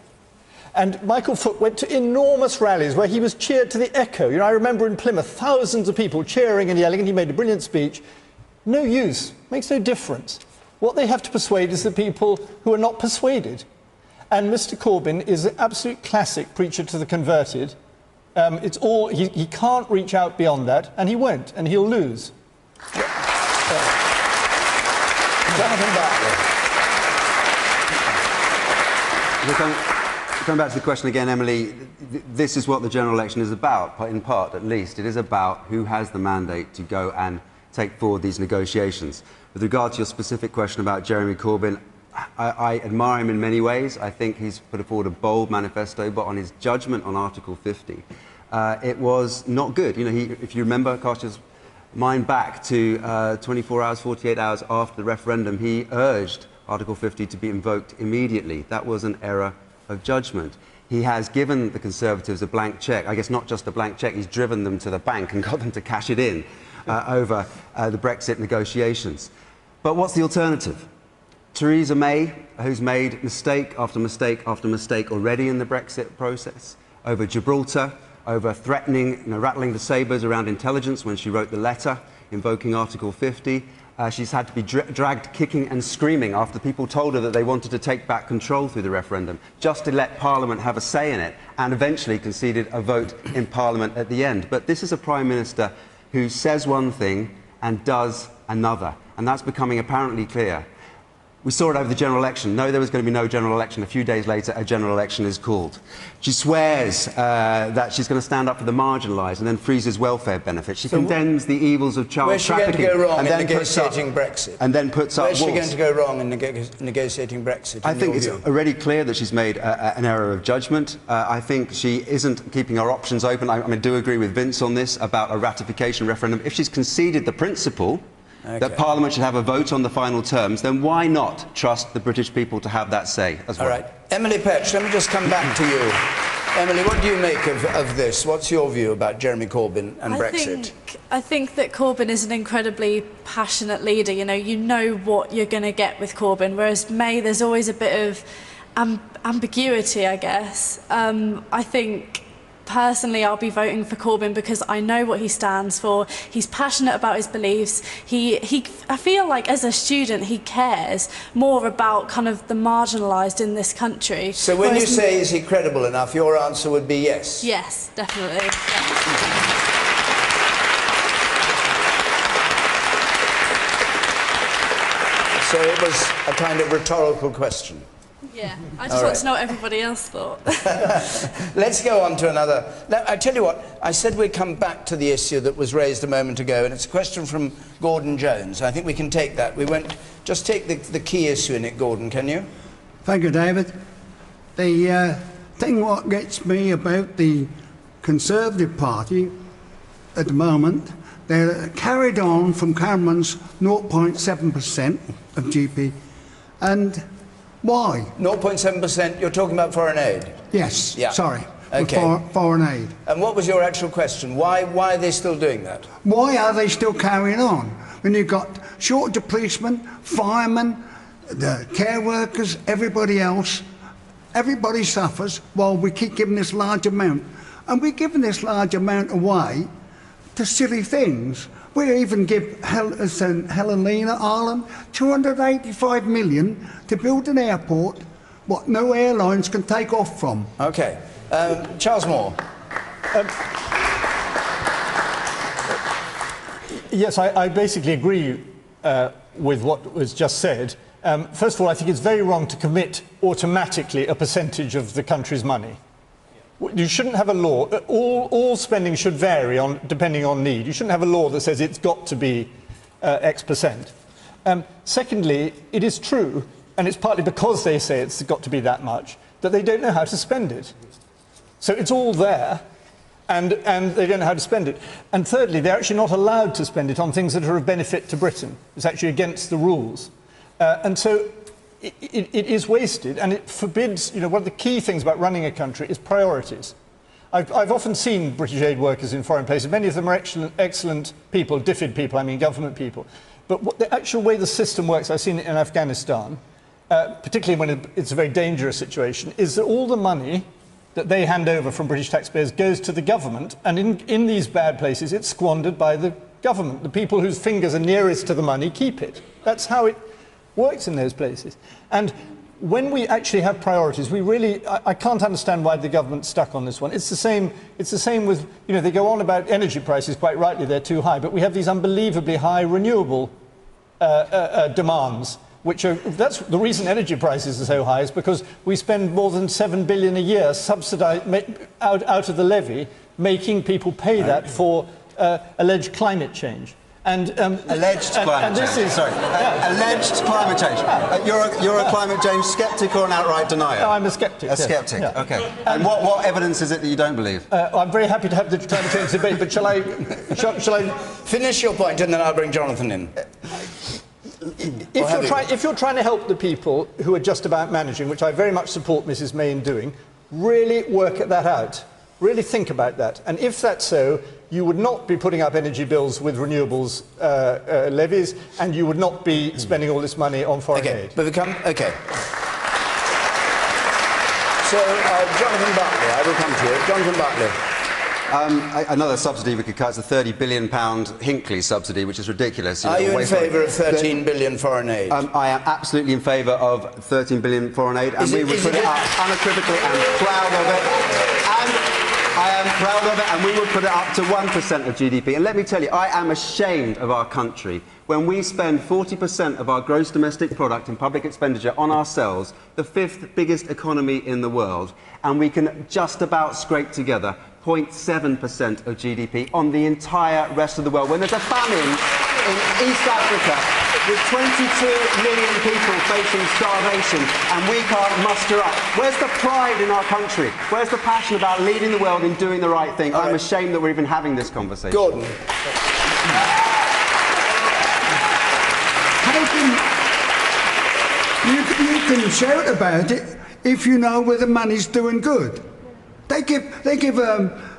And Michael Foot went to enormous rallies where he was cheered to the echo. You know, I remember in Plymouth, thousands of people cheering and yelling, and he made a brilliant speech. No use, makes no difference. What they have to persuade is the people who are not persuaded. And Mr Corbyn is an absolute classic preacher to the converted. He can't reach out beyond that, and he won't, and he'll lose. Jonathan Bartley. Coming back to the question again, Emily, this is what the general election is about, in part at least. It is about who has the mandate to go and take forward these negotiations. With regard to your specific question about Jeremy Corbyn, I admire him in many ways. I think he's put forward a bold manifesto, but on his judgment on Article 50, it was not good. You know, if you remember, cast your mind back to 24 hours, 48 hours after the referendum, he urged Article 50 to be invoked immediately. That was an error of judgment. He has given the Conservatives a blank cheque. I guess not just a blank cheque, he's driven them to the bank and got them to cash it in over the Brexit negotiations. But what's the alternative? Theresa May, who's made mistake after mistake after mistake already in the Brexit process, over Gibraltar, over threatening, rattling the sabres around intelligence when she wrote the letter invoking Article 50. She's had to be dragged kicking and screaming after people told her that they wanted to take back control through the referendum, just to let Parliament have a say in it, and eventually conceded a vote in Parliament at the end. But this is a Prime Minister who says one thing and does another, and that's becoming apparently clear. We saw it over the general election. No, there was going to be no general election. A few days later, a general election is called. She swears that she's going to stand up for the marginalised and then freezes welfare benefits. She condemns the evils of child trafficking. Where's she going to go wrong in negotiating Brexit? And then puts up Where's walls. she going to go wrong in negotiating Brexit? I think it's already clear that she's made an error of judgment. I think she isn't keeping her options open. I do agree with Vince on this about a ratification referendum. If she's conceded the principle that Parliament should have a vote on the final terms, then why not trust the British people to have that say as well? All right. Emily Petch, let me just come back to you. Emily, what do you make of this? What's your view about Jeremy Corbyn and Brexit? I think that Corbyn is an incredibly passionate leader. You know what you're going to get with Corbyn, whereas May, there's always a bit of ambiguity, I guess. I think personally, I'll be voting for Corbyn because I know what he stands for. He's passionate about his beliefs. I feel like as a student, he cares more about kind of the marginalised in this country. So when you say, is he credible enough, your answer would be yes? Yes, definitely. So it was a kind of rhetorical question. Yeah, I just want to know what everybody else thought. Let's go on to another. Now, I tell you what, I said we'd come back to the issue that was raised a moment ago, and it's a question from Gordon Jones. I think we can take that. We won't just take the key issue in it, Gordon, can you? Thank you, David. The thing what gets me about the Conservative Party at the moment, they're carried on from Cameron's 0.7% of GP, and why? 0.7%, you're talking about foreign aid? Yes, yeah. Sorry. Okay. Foreign aid. And what was your actual question? Why are they still doing that? Why are they still carrying on? When you've got shortage of policemen, firemen, the care workers, everybody else, everybody suffers while we keep giving this large amount. And we're giving this large amount away to silly things. We even give Helena Ireland 285 million to build an airport what no airlines can take off from. OK. Charles Moore. Yes, I basically agree with what was just said. First of all, I think it's very wrong to commit automatically a percentage of the country's money. You shouldn't have a law. All spending should vary depending on need. You shouldn't have a law that says it's got to be X percent. Secondly, it is true, and it's partly because they say it's got to be that much, that they don't know how to spend it. So it's all there, and they don't know how to spend it. And thirdly, they're actually not allowed to spend it on things that are of benefit to Britain. It's actually against the rules. And so it is wasted, and it forbids, one of the key things about running a country is priorities. I've often seen British aid workers in foreign places. Many of them are excellent people, DFID people, I mean government people. But the actual way the system works, I've seen it in Afghanistan, particularly when it's a very dangerous situation, is that all the money that they hand over from British taxpayers goes to the government, and in these bad places it's squandered by the government. The people whose fingers are nearest to the money keep it. That's how it works in those places. And when we actually have priorities, I can't understand why the government's stuck on this one. It's the same with, they go on about energy prices, quite rightly, they're too high, but we have these unbelievably high renewable demands, that's the reason energy prices are so high is because we spend more than 7 billion a year out of the levy, making people pay that for alleged climate change. Alleged climate change. Alleged climate change. You're a climate change sceptic or an outright denier? No, I'm a sceptic. A sceptic. Yeah. Okay. And what evidence is it that you don't believe? I'm very happy to have the climate change debate, but shall I finish your point and then I'll bring Jonathan in? If you're trying to help the people who are just about managing, which I very much support Mrs May in doing, really work that out. Really think about that. And if that's so, you would not be putting up energy bills with renewables levies, and you would not be spending all this money on foreign aid. Okay. So, Jonathan Bartley, I will come to you. Jonathan Bartley. Another subsidy we could cut is the £30 billion Hinkley subsidy, which is ridiculous. Are you in favour of 13 billion foreign aid? I am absolutely in favour of 13 billion foreign aid, and we would put it up unequivocally and proud of it. I am proud of it, and we would put it up to 1% of GDP. And let me tell you, I am ashamed of our country when we spend 40% of our gross domestic product in public expenditure on ourselves, the 5th biggest economy in the world, and we can just about scrape together 0.7% of GDP on the entire rest of the world, when there's a famine in East Africa with 22 million people facing starvation, and we can't muster up. Where's the pride in our country? Where's the passion about leading the world and doing the right thing? I'm ashamed that we're even having this conversation. Gordon. You can shout about it if you know where the money's doing good. They give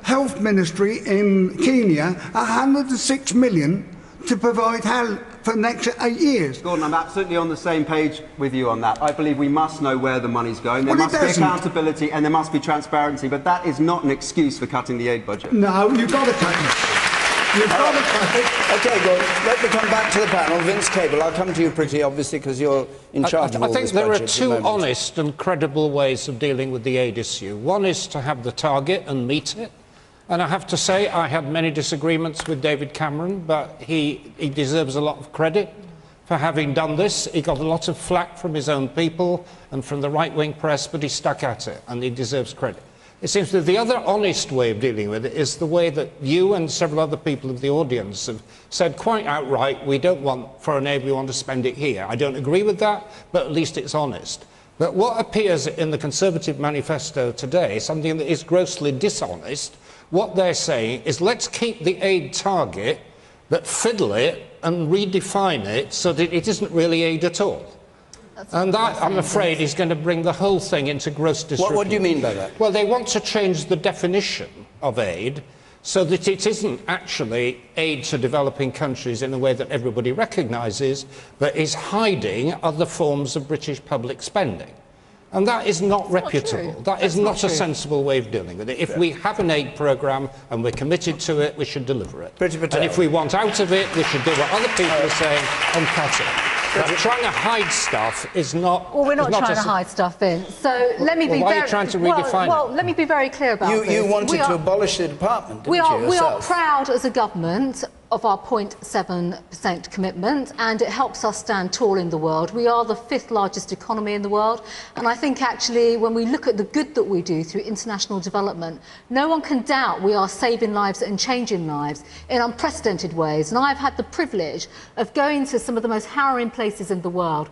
health ministry in Kenya 106 million to provide health for the next 8 years. Gordon, I'm absolutely on the same page with you on that. I believe we must know where the money's going. There must be accountability and there must be transparency, but that is not an excuse for cutting the aid budget. No, you've got to cut it. You've got to cut it. OK, Gordon, let me come back to the panel. Vince Cable, I'll come to you, Priti, obviously, because you're in charge of all this budget. I think there are two honest and credible ways of dealing with the aid issue. One is to have the target and meet it. And I have to say, I had many disagreements with David Cameron, but he deserves a lot of credit for having done this. He got a lot of flack from his own people and from the right-wing press, but he stuck at it, and he deserves credit. It seems that the other honest way of dealing with it is the way that you and several other people of the audience have said quite outright, we don't want foreign aid, we want to spend it here. I don't agree with that, but at least it's honest. But what appears in the Conservative manifesto today, something that is grossly dishonest, what they're saying is let's keep the aid target, but fiddle it and redefine it so that it isn't really aid at all. And that, I'm afraid, is going to bring the whole thing into gross disrepute. What do you mean by that? Well, they want to change the definition of aid so that it isn't actually aid to developing countries in a way that everybody recognises, but is hiding other forms of British public spending. And that is not reputable. That is not a sensible way of dealing with it. If we have an aid programme and we're committed to it, we should deliver it. And if we want out of it, we should do what other people are saying and cut it. Trying to hide stuff is not... Well, we're not is trying to hide stuff, Vince. So let me be why very... are you trying to redefine well, let me be very clear about this. You wanted to abolish the department, didn't you, We are yourself? proud as a government of our 0.7% commitment, and it helps us stand tall in the world. We are the 5th largest economy in the world, and I think actually when we look at the good that we do through international development, no one can doubt we are saving lives and changing lives in unprecedented ways. And I've had the privilege of going to some of the most harrowing places in the world.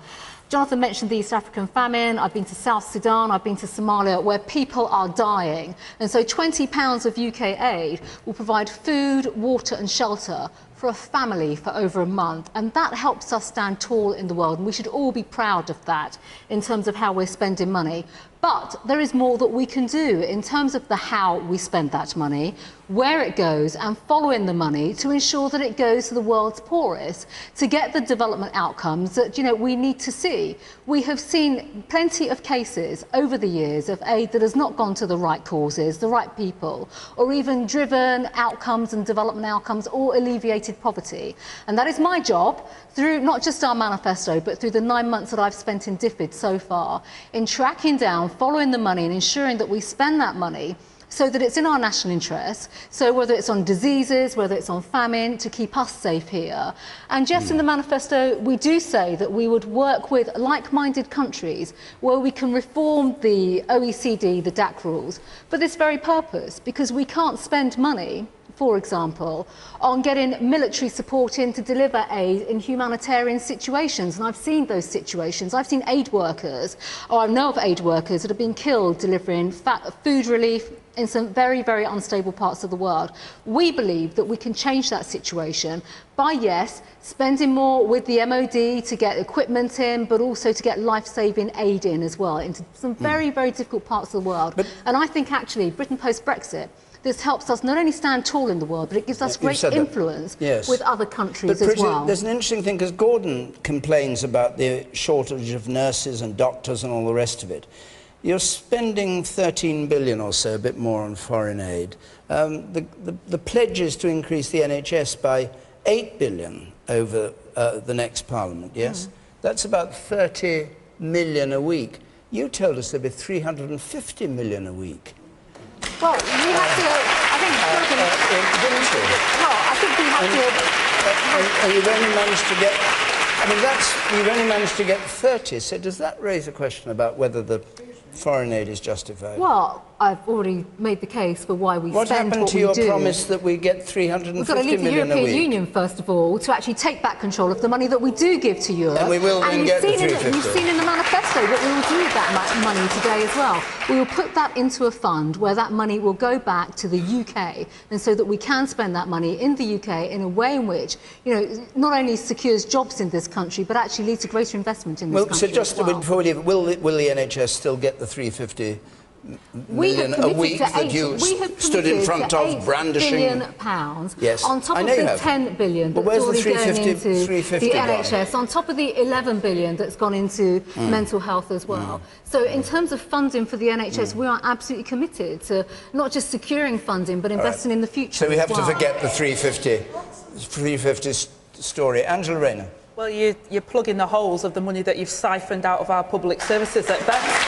Jonathan mentioned the East African famine. I've been to South Sudan, I've been to Somalia, where people are dying. And so £20 of UK aid will provide food, water and shelter for a family for over a month. And that helps us stand tall in the world. And we should all be proud of that in terms of how we're spending money. But there is more that we can do in terms of the how we spend that money, where it goes, and following the money to ensure that it goes to the world's poorest to get the development outcomes that, we need to see. We have seen plenty of cases over the years of aid that has not gone to the right causes, the right people, or even driven outcomes and development outcomes or alleviated poverty. And that is my job, through not just our manifesto, but through the 9 months that I've spent in DFID so far, in tracking down, following the money and ensuring that we spend that money so that it's in our national interest, so whether it's on diseases, whether it's on famine, to keep us safe here. And yes, in the manifesto, we do say that we would work with like-minded countries where we can reform the OECD, the DAC rules, for this very purpose, because we can't spend money, for example, on getting military support in to deliver aid in humanitarian situations. And I've seen those situations. I've seen aid workers, or I know of aid workers that have been killed delivering food relief in some very, very unstable parts of the world. We believe that we can change that situation by, yes, spending more with the MOD to get equipment in, but also to get life-saving aid in as well, into some very, very difficult parts of the world. And I think actually, Britain post-Brexit, this helps us not only stand tall in the world, but it gives us great influence with other countries as well. There's an interesting thing, because Gordon complains about the shortage of nurses and doctors and all the rest of it. You're spending 13 billion or so, a bit more on foreign aid. The pledge is to increase the NHS by 8 billion over the next Parliament, yes? That's about 30 million a week. You told us there'd be 350 million a week. Well, we have to, I think, and you've only managed to get, you've only managed to get 30, so does that raise a question about whether the foreign aid is justified? Well, I've already made the case for why we what spend happened what to we your do. promise that we get 350 We've got to leave the million European a week? Union, first of all, to actually take back control of the money that we do give to Europe. And we will then get the 350. You've seen in the manifesto what we will do with that money today as well. We will put that into a fund where that money will go back to the UK, and so that we can spend that money in the UK in a way in which, not only secures jobs in this country, but actually leads to greater investment in this country. So just before we leave, will the NHS still get the 350 million a week that you stood in front of brandishing? £8 billion, yes, on top of the 10 billion that's already going into the NHS, on top of the 11 billion that's gone into mental health as well. So in terms of funding for the NHS, we are absolutely committed to not just securing funding, but investing in the future. So we have to forget the 350 story. Angela Rayner. Well, you're plugging the holes of the money that you've siphoned out of our public services at best.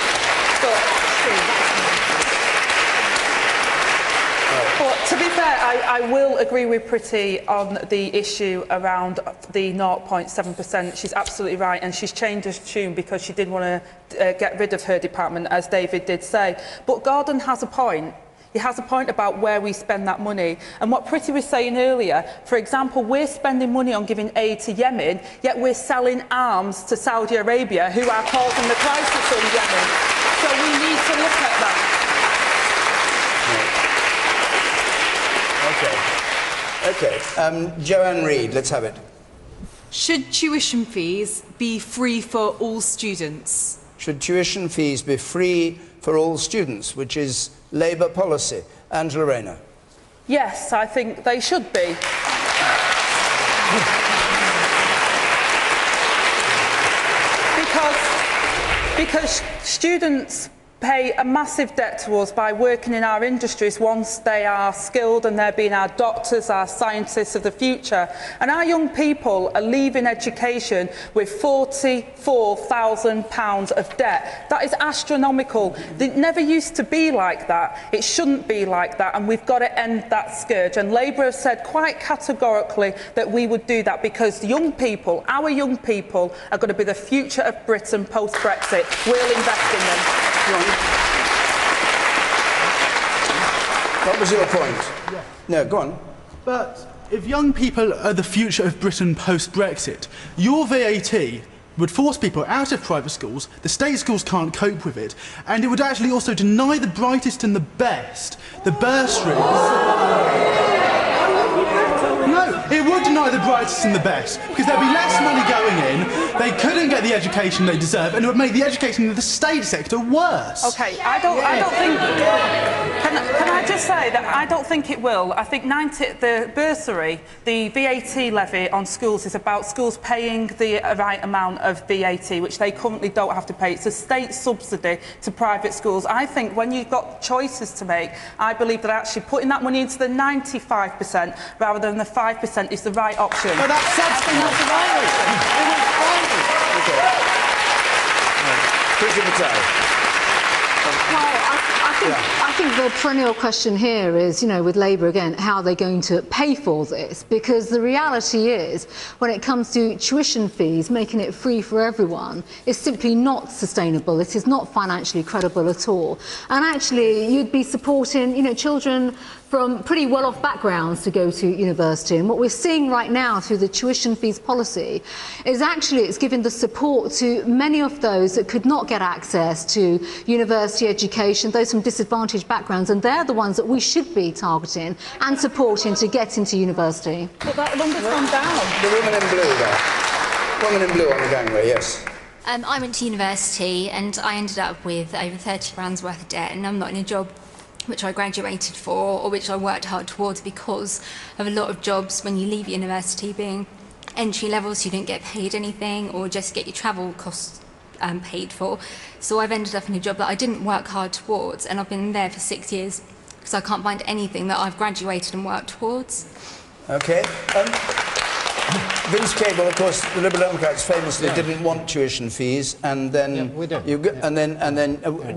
But to be fair, I will agree with Priti on the issue around the 0.7%. She's absolutely right, and she's changed her tune because she didn't want to get rid of her department, as David did say. But Gordon has a point. He has a point about where we spend that money. And what Priti was saying earlier, for example, we're spending money on giving aid to Yemen, yet we're selling arms to Saudi Arabia, who are causing the crisis in Yemen. So we need to look at that. Okay. Joanne Reid, let's have it. Should tuition fees be free for all students? Should tuition fees be free for all students, which is Labour policy? Angela Rayner. Yes, I think they should be. because students pay a massive debt to us by working in our industries once they are skilled and they're being our doctors, our scientists of the future. And our young people are leaving education with £44,000 of debt. That is astronomical. It never used to be like that. It shouldn't be like that, and we've got to end that scourge. And Labour have said quite categorically that we would do that because young people, our young people, are going to be the future of Britain post-Brexit. We'll invest in them. What was your point? Yeah. No, go on. But if young people are the future of Britain post-Brexit, your VAT would force people out of private schools, the state schools can't cope with it, and it would actually also deny the brightest and the best the bursaries. No, it would deny the brightest and the best, because there'd be less money going in, they couldn't get the education they deserve, and it would make the education in the state sector worse. OK, I don't think... Can I just say that I don't think it will. I think the bursary, the VAT levy on schools is about schools paying the right amount of VAT, which they currently don't have to pay. It's a state subsidy to private schools. I think when you've got choices to make, I believe that actually putting that money into the 95% rather than the 5% is the right option. But that's subsidy, not the right option. Priti Patel. I think the perennial question here is, you know, with Labour again, how are they going to pay for this? Because the reality is, when it comes to tuition fees, making it free for everyone is simply not sustainable. It is not financially credible at all. And actually, you'd be supporting, you know, children from pretty well-off backgrounds to go to university. And what we're seeing right now through the tuition fees policy is actually it's giving the support to many of those that could not get access to university education, those from disadvantaged backgrounds, and they're the ones that we should be targeting and supporting to get into university. But that number's gone down. The woman in blue there. Woman in blue on the gangway, yes. I went to university and I ended up with over 30 grand's worth of debt, and I'm not in a job which I graduated for or which I worked hard towards, because of a lot of jobs when you leave university being entry level, so you don't get paid anything or just get your travel costs paid for. So I've ended up in a job that I didn't work hard towards, and I've been there for 6 years because I can't find anything that I've graduated and worked towards. OK. Vince Cable, of course, the Liberal Democrats famously didn't want tuition fees, and then we did.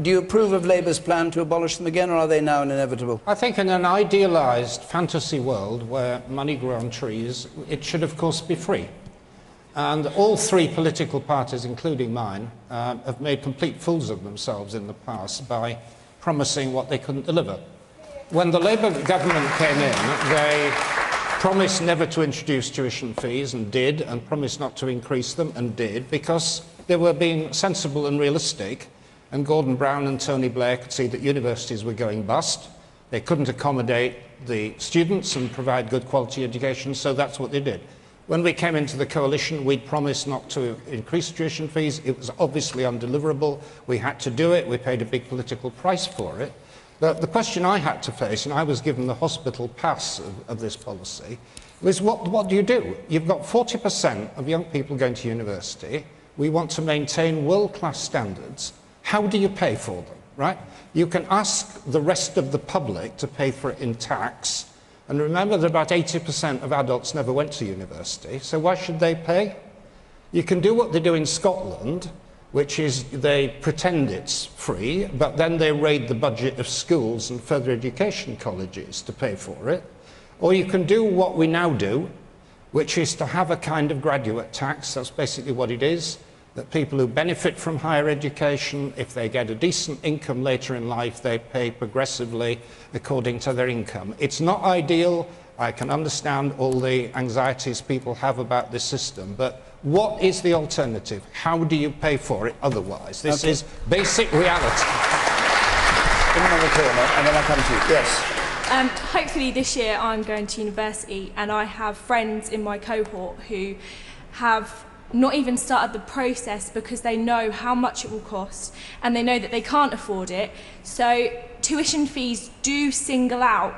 Do you approve of Labour's plan to abolish them again, or are they now inevitable? I think in an idealised fantasy world where money grew on trees, it should, of course, be free. And all three political parties, including mine, have made complete fools of themselves in the past by promising what they couldn't deliver. When the Labour government came in, they promised never to introduce tuition fees, and did, and promised not to increase them, and did, because they were being sensible and realistic, and Gordon Brown and Tony Blair could see that universities were going bust. They couldn't accommodate the students and provide good quality education, so that's what they did. When we came into the coalition, we'd promised not to increase tuition fees. It was obviously undeliverable. We had to do it. We paid a big political price for it. The question I had to face, and I was given the hospital pass of this policy, was what do you do? You've got 40% of young people going to university. We want to maintain world-class standards. How do you pay for them, right? You can ask the rest of the public to pay for it in tax. And remember that about 80% of adults never went to university, so why should they pay? You can do what they do in Scotland, which is they pretend it's free, but then they raid the budget of schools and further education colleges to pay for it. Or you can do what we now do, which is to have a kind of graduate tax. That's basically what it is, that people who benefit from higher education, if they get a decent income later in life, they pay progressively according to their income. It's not ideal. I can understand all the anxieties people have about this system, but what is the alternative? How do you pay for it otherwise? This is basic reality. In another corner, and then I come to you. Yes. Hopefully this year I'm going to university, and I have friends in my cohort who have not even started the process because they know how much it will cost and they know that they can't afford it. So tuition fees do single out,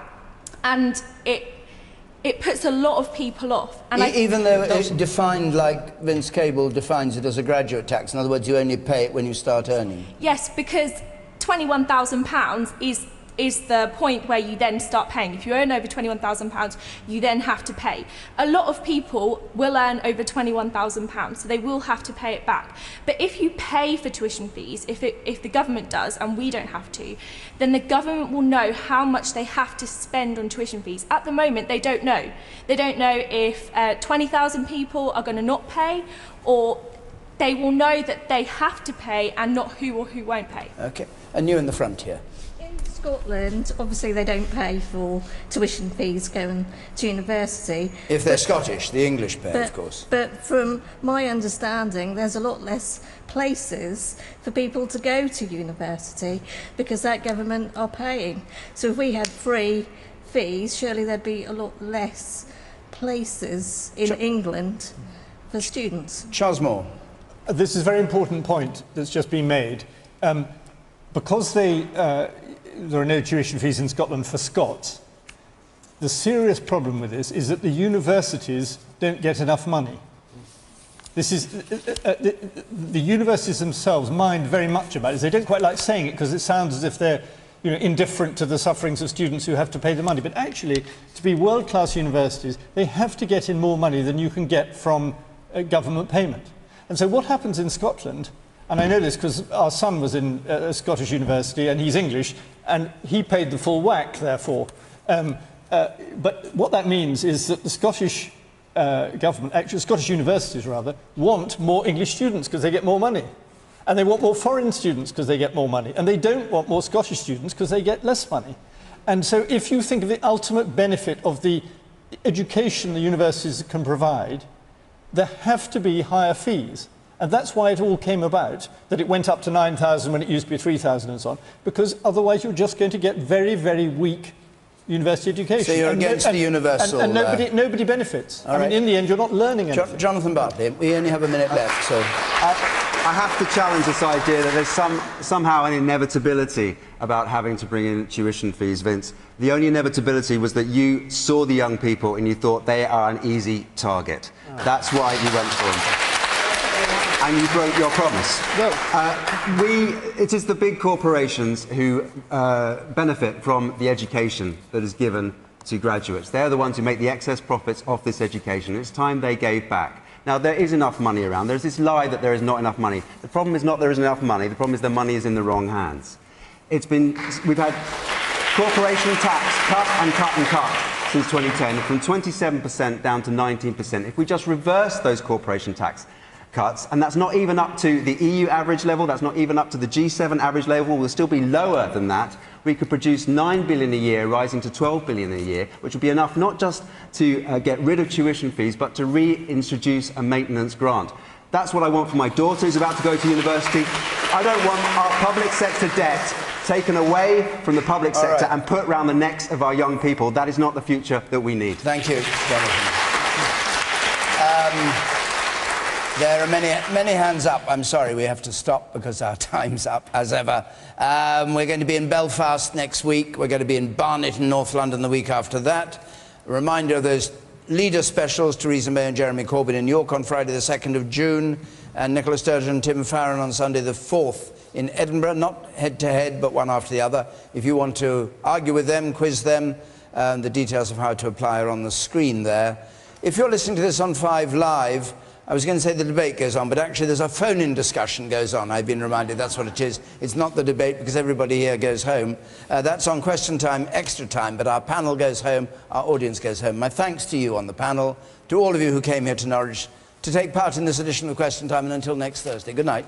and it puts a lot of people off. And even though it's defined like Vince Cable defines it as a graduate tax, in other words, you only pay it when you start earning. Yes, because £21,000 is the point where you then start paying. If you earn over £21,000, you then have to pay. A lot of people will earn over £21,000, so they will have to pay it back. But if you pay for tuition fees, if the government does and we don't have to, then the government will know how much they have to spend on tuition fees. At the moment, they don't know. They don't know if 20,000 people are going to not pay, or they will know that they have to pay and not who or who won't pay. Okay, and you in the front here. Scotland, obviously they don't pay for tuition fees going to university. If they're Scottish, the English pay, of course. But from my understanding, there's a lot less places for people to go to university because that government are paying. So if we had free fees, surely there'd be a lot less places in England for students. Charles Moore. This is a very important point that's just been made. Because there are no tuition fees in Scotland for Scots, the serious problem with this is that the universities don't get enough money. This is, the universities themselves mind very much about it. They don't quite like saying it because it sounds as if they're indifferent to the sufferings of students who have to pay the money. But actually, to be world-class universities, they have to get in more money than you can get from government payment. And so what happens in Scotland, and I know this because our son was in a Scottish university and he's English, and he paid the full whack, therefore. But what that means is that the Scottish government, actually Scottish universities rather, want more English students because they get more money. And they want more foreign students because they get more money. And they don't want more Scottish students because they get less money. And so if you think of the ultimate benefit of the education the universities can provide, there have to be higher fees. And that's why it all came about, that it went up to 9,000 when it used to be 3,000 and so on, because otherwise you're just going to get very, very weak university education. So you're against the universal... And nobody benefits. I mean, in the end, you're not learning anything. Jonathan Bartley, we only have a minute left, so... I have to challenge this idea that there's somehow an inevitability about having to bring in tuition fees, Vince. The only inevitability was that you saw the young people and you thought they are an easy target. That's why you went for them. And you broke your promise. It is the big corporations who benefit from the education that is given to graduates. They're the ones who make the excess profits off this education. It's time they gave back. Now, there is enough money around. There's this lie that there is not enough money. The problem is not there isn't enough money. The problem is the money is in the wrong hands. We've had corporation tax cut and cut and cut since 2010, from 27% down to 19%. If we just reverse those corporation tax cuts, and that's not even up to the EU average level, that's not even up to the G7 average level, we'll still be lower than that, we could produce 9 billion a year, rising to 12 billion a year, which would be enough not just to get rid of tuition fees, but to reintroduce a maintenance grant. That's what I want for my daughter who's about to go to university. I don't want our public sector debt taken away from the public sector and put round the necks of our young people. That is not the future that we need. Thank you, Jonathan. There are many hands up. I'm sorry, we have to stop because our time's up, as ever. We're going to be in Belfast next week. We're going to be in Barnet in North London the week after that. A reminder of those leader specials, Theresa May and Jeremy Corbyn in York on Friday the 2nd of June, and Nicola Sturgeon and Tim Farron on Sunday the 4th in Edinburgh, not head-to-head, but one after the other. If you want to argue with them, quiz them, the details of how to apply are on the screen there. If you're listening to this on 5 Live, I was going to say the debate goes on, but actually there's a phone-in discussion goes on. I've been reminded that's what it is. It's not the debate because everybody here goes home. That's on Question Time, Extra Time, but our panel goes home, our audience goes home. My thanks to you on the panel, to all of you who came here to Norwich to take part in this edition of Question Time, and until next Thursday, good night.